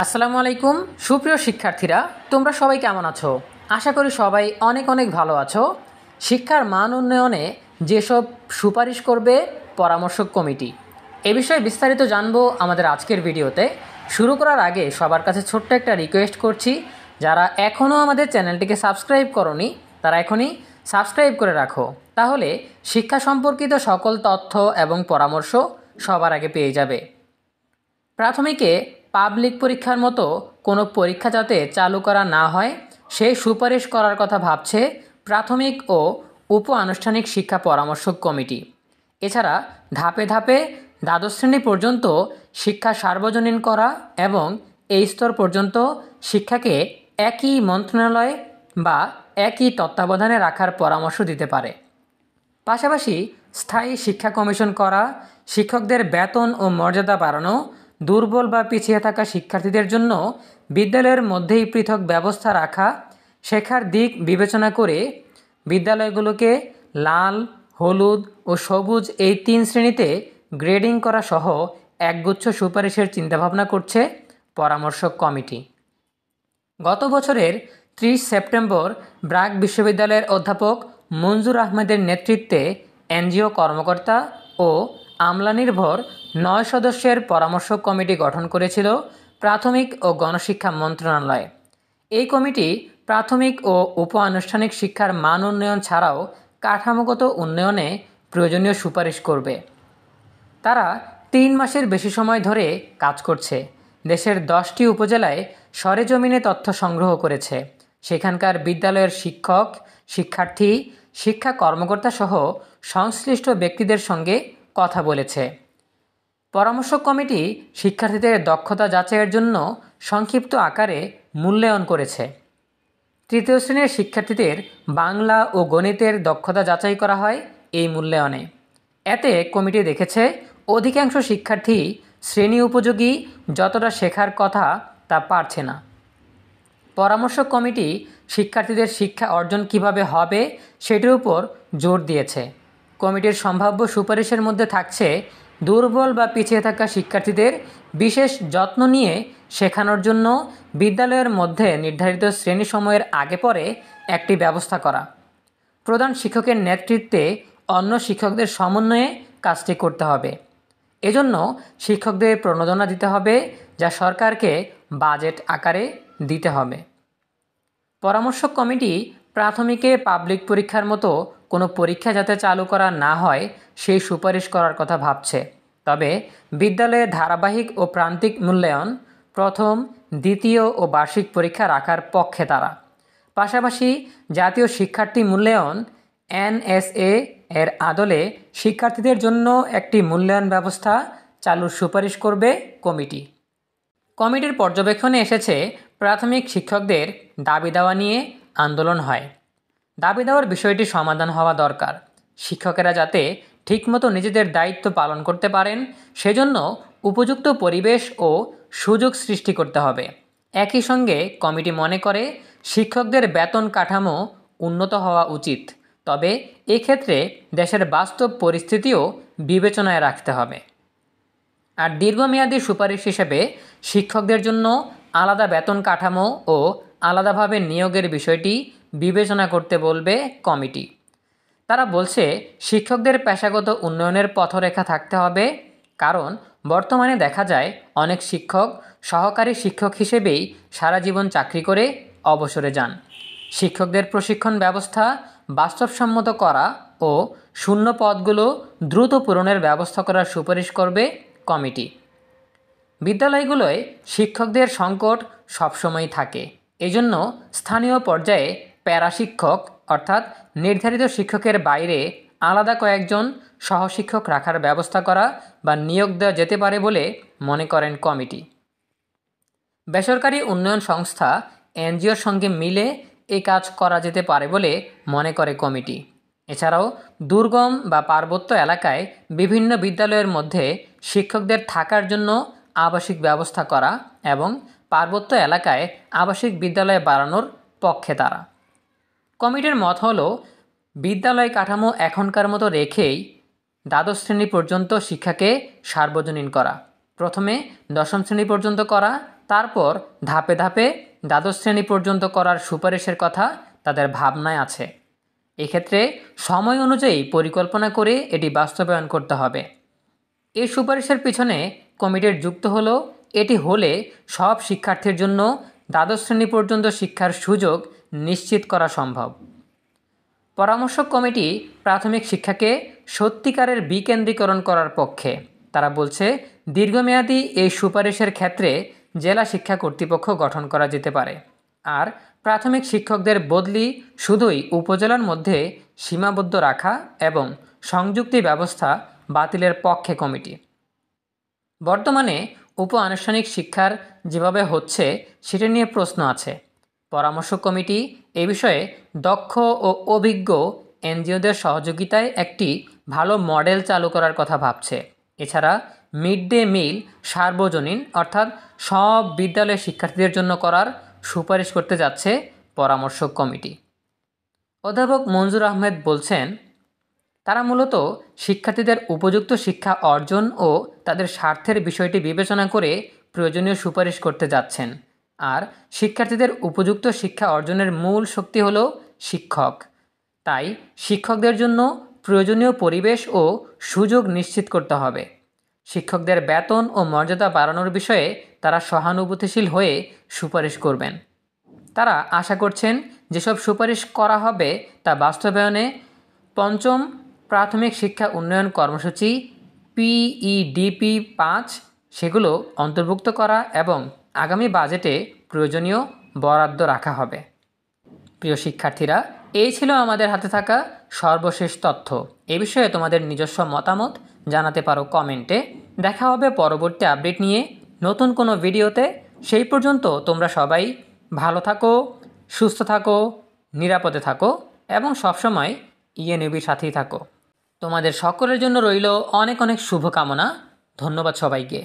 আসসালামু আলাইকুম সুপ্রিয় শিক্ষার্থীরা, তোমরা সবাই কেমন আছো? আশা করি সবাই অনেক অনেক ভালো আছো। শিক্ষার মান উন্নয়নে যেসব সুপারিশ করবে পরামর্শক কমিটি, এ বিষয়ে বিস্তারিত জানবো আমাদের আজকের ভিডিওতে। শুরু করার আগে সবার কাছে ছোট্ট একটা রিকোয়েস্ট করছি, যারা এখনও আমাদের চ্যানেলটিকে সাবস্ক্রাইব করোনি তারা এখনই সাবস্ক্রাইব করে রাখো, তাহলে শিক্ষা সম্পর্কিত সকল তথ্য এবং পরামর্শ সবার আগে পেয়ে যাবে। প্রাথমিকে পাবলিক পরীক্ষার মতো কোনো পরীক্ষা যাতে চালু করা না হয় সেই সুপারিশ করার কথা ভাবছে প্রাথমিক ও উপ আনুষ্ঠানিক শিক্ষা পরামর্শক কমিটি। এছাড়া ধাপে ধাপে দ্বাদশ শ্রেণী পর্যন্ত শিক্ষা সার্বজনীন করা এবং এই স্তর পর্যন্ত শিক্ষাকে একই মন্ত্রণালয় বা একই তত্ত্বাবধানে রাখার পরামর্শ দিতে পারে। পাশাপাশি স্থায়ী শিক্ষা কমিশন করা, শিক্ষকদের বেতন ও মর্যাদা বাড়ানো, দুর্বল বা পিছিয়ে থাকা শিক্ষার্থীদের জন্য বিদ্যালয়ের মধ্যেই পৃথক ব্যবস্থা রাখা, শেখার দিক বিবেচনা করে বিদ্যালয়গুলোকে লাল, হলুদ ও সবুজ এই 3 শ্রেণীতে গ্রেডিং করা সহ একগুচ্ছ সুপারিশের চিন্তাভাবনা করছে পরামর্শক কমিটি। গত বছরের 30 সেপ্টেম্বর ব্র্যাক বিশ্ববিদ্যালয়ের অধ্যাপক মঞ্জুর আহমেদের নেতৃত্বে এনজিও কর্মকর্তা ও আমলানির্ভর 9 সদস্যের পরামর্শক কমিটি গঠন করেছিল প্রাথমিক ও গণশিক্ষা মন্ত্রণালয়। এই কমিটি প্রাথমিক ও উপ আনুষ্ঠানিক শিক্ষার মান উন্নয়ন ছাড়াও কাঠামোগত উন্নয়নে প্রয়োজনীয় সুপারিশ করবে। তারা 3 মাসের বেশি সময় ধরে কাজ করছে। দেশের 10টি উপজেলায় সরেজমিনে তথ্য সংগ্রহ করেছে। সেখানকার বিদ্যালয়ের শিক্ষক, শিক্ষার্থী, শিক্ষা কর্মকর্তা সহ সংশ্লিষ্ট ব্যক্তিদের সঙ্গে কথা বলেছে। পরামর্শক কমিটি শিক্ষার্থীদের দক্ষতা যাচাইয়ের জন্য সংক্ষিপ্ত আকারে মূল্যায়ন করেছে। তৃতীয় শ্রেণীর শিক্ষার্থীদের বাংলা ও গণিতের দক্ষতা যাচাই করা হয় এই মূল্যায়নে। এতে কমিটি দেখেছে অধিকাংশ শিক্ষার্থী শ্রেণী উপযোগী যতটা শেখার কথা তা পারছে না। পরামর্শক কমিটি শিক্ষার্থীদের শিক্ষা অর্জন কিভাবে হবে সেটির উপর জোর দিয়েছে। কমিটির সম্ভাব্য সুপারিশের মধ্যে থাকছে দুর্বল বা পিছিয়ে থাকা শিক্ষার্থীদের বিশেষ যত্ন নিয়ে শেখানোর জন্য বিদ্যালয়ের মধ্যে নির্ধারিত শ্রেণী সময়ের আগে পরে একটি ব্যবস্থা করা, প্রধান শিক্ষকের নেতৃত্বে অন্য শিক্ষকদের সমন্বয়ে কাজটি করতে হবে। এজন্য শিক্ষকদের প্রণোদনা দিতে হবে, যা সরকারকে বাজেট আকারে দিতে হবে। পরামর্শক কমিটি প্রাথমিকে পাবলিক পরীক্ষার মতো কোনো পরীক্ষা যাতে চালু করা না হয় সেই সুপারিশ করার কথা ভাবছে। তবে বিদ্যালয়ে ধারাবাহিক ও প্রান্তিক মূল্যায়ন, প্রথম, দ্বিতীয় ও বার্ষিক পরীক্ষা রাখার পক্ষে তারা। পাশাপাশি জাতীয় শিক্ষার্থী মূল্যায়ন NSA এর আদলে শিক্ষার্থীদের জন্য একটি মূল্যায়ন ব্যবস্থা চালুর সুপারিশ করবে কমিটি। কমিটির পর্যবেক্ষণে এসেছে প্রাথমিক শিক্ষকদের দাবি দাওয়া নিয়ে আন্দোলন হয়। দাবি দেওয়ার বিষয়টি সমাধান হওয়া দরকার। শিক্ষকেরা যাতে ঠিকমতো নিজেদের দায়িত্ব পালন করতে পারেন সেজন্য উপযুক্ত পরিবেশ ও সুযোগ সৃষ্টি করতে হবে। একই সঙ্গে কমিটি মনে করে শিক্ষকদের বেতন কাঠামো উন্নত হওয়া উচিত, তবে এক্ষেত্রে দেশের বাস্তব পরিস্থিতিও বিবেচনায় রাখতে হবে। আর দীর্ঘমেয়াদী সুপারিশ হিসেবে শিক্ষকদের জন্য আলাদা বেতন কাঠামো ও আলাদাভাবে নিয়োগের বিষয়টি বিবেচনা করতে বলবে কমিটি। তারা বলছে শিক্ষকদের পেশাগত উন্নয়নের পথরেখা থাকতে হবে, কারণ বর্তমানে দেখা যায় অনেক শিক্ষক সহকারী শিক্ষক হিসেবেই সারা জীবন চাকরি করে অবসরে যান। শিক্ষকদের প্রশিক্ষণ ব্যবস্থা বাস্তবসম্মত করা ও শূন্য পদগুলো দ্রুত পূরণের ব্যবস্থা করার সুপারিশ করবে কমিটি। বিদ্যালয়গুলোয় শিক্ষকদের সংকট সবসময় থাকে, এজন্য স্থানীয় পর্যায়ে প্যারা শিক্ষক অর্থাৎ নির্ধারিত শিক্ষকের বাইরে আলাদা কয়েকজন সহশিক্ষক রাখার ব্যবস্থা করা বা নিয়োগ দেওয়া যেতে পারে বলে মনে করেন কমিটি। বেসরকারি উন্নয়ন সংস্থা NGOর সঙ্গে মিলে এই কাজ করা যেতে পারে বলে মনে করে কমিটি। এছাড়াও দুর্গম বা পার্বত্য এলাকায় বিভিন্ন বিদ্যালয়ের মধ্যে শিক্ষকদের থাকার জন্য আবাসিক ব্যবস্থা করা এবং পার্বত্য এলাকায় আবাসিক বিদ্যালয় বাড়ানোর পক্ষে তারা। কমিটির মত হলো বিদ্যালয় কাঠামো এখনকার মতো রেখেই দ্বাদশ শ্রেণী পর্যন্ত শিক্ষাকে সার্বজনীন করা, প্রথমে দশম শ্রেণী পর্যন্ত করা তারপর ধাপে ধাপে দ্বাদশ শ্রেণী পর্যন্ত করার সুপারিশের কথা তাদের ভাবনায় আছে। এক্ষেত্রে সময় অনুযায়ী পরিকল্পনা করে এটি বাস্তবায়ন করতে হবে। এই সুপারিশের পিছনে কমিটির যুক্ত হলো এটি হলে সব শিক্ষার্থীর জন্য দ্বাদশ শ্রেণী পর্যন্ত শিক্ষার সুযোগ নিশ্চিত করা সম্ভব। পরামর্শক কমিটি প্রাথমিক শিক্ষাকে সত্যিকারের বিকেন্দ্রীকরণ করার পক্ষে। তারা বলছে দীর্ঘমেয়াদী এই সুপারিশের ক্ষেত্রে জেলা শিক্ষা কর্তৃপক্ষ গঠন করা যেতে পারে, আর প্রাথমিক শিক্ষকদের বদলি শুধুই উপজেলার মধ্যে সীমাবদ্ধ রাখা এবং সংযুক্তি ব্যবস্থা বাতিলের পক্ষে কমিটি। বর্তমানে উপ আনুষ্ঠানিক শিক্ষার যেভাবে হচ্ছে সেটা নিয়ে প্রশ্ন আছে। পরামর্শক কমিটি এ বিষয়ে দক্ষ ও অভিজ্ঞ এনজিওদের সহযোগিতায় একটি ভালো মডেল চালু করার কথা ভাবছে। এছাড়া মিড ডে মিল সার্বজনীন অর্থাৎ সব বিদ্যালয়ের শিক্ষার্থীদের জন্য করার সুপারিশ করতে যাচ্ছে পরামর্শক কমিটি। অধ্যাপক মঞ্জুর আহমেদ বলছেন, তারা মূলত শিক্ষার্থীদের উপযুক্ত শিক্ষা অর্জন ও তাদের স্বার্থের বিষয়টি বিবেচনা করে প্রয়োজনীয় সুপারিশ করতে যাচ্ছেন। আর শিক্ষার্থীদের উপযুক্ত শিক্ষা অর্জনের মূল শক্তি হলো শিক্ষক। তাই শিক্ষকদের জন্য প্রয়োজনীয় পরিবেশ ও সুযোগ নিশ্চিত করতে হবে। শিক্ষকদের বেতন ও মর্যাদা বাড়ানোর বিষয়ে তারা সহানুভূতিশীল হয়ে সুপারিশ করবেন। তারা আশা করছেন যেসব সুপারিশ করা হবে তা বাস্তবায়নে পঞ্চম প্রাথমিক শিক্ষা উন্নয়ন কর্মসূচি PEDP 5 সেগুলো অন্তর্ভুক্ত করা এবং আগামী বাজেটে প্রয়োজনীয় বরাদ্দ রাখা হবে। প্রিয় শিক্ষার্থীরা, এই ছিল আমাদের হাতে থাকা সর্বশেষ তথ্য। এ বিষয়ে তোমাদের নিজস্ব মতামত জানাতে পারো কমেন্টে। দেখা হবে পরবর্তী আপডেট নিয়ে নতুন কোনো ভিডিওতে। সেই পর্যন্ত তোমরা সবাই ভালো থাকো, সুস্থ থাকো, নিরাপদে থাকো এবং সবসময় ইএনইউবির সাথেই থাকো। তোমাদের সকলের জন্য রইল অনেক অনেক শুভকামনা। ধন্যবাদ সবাইকে।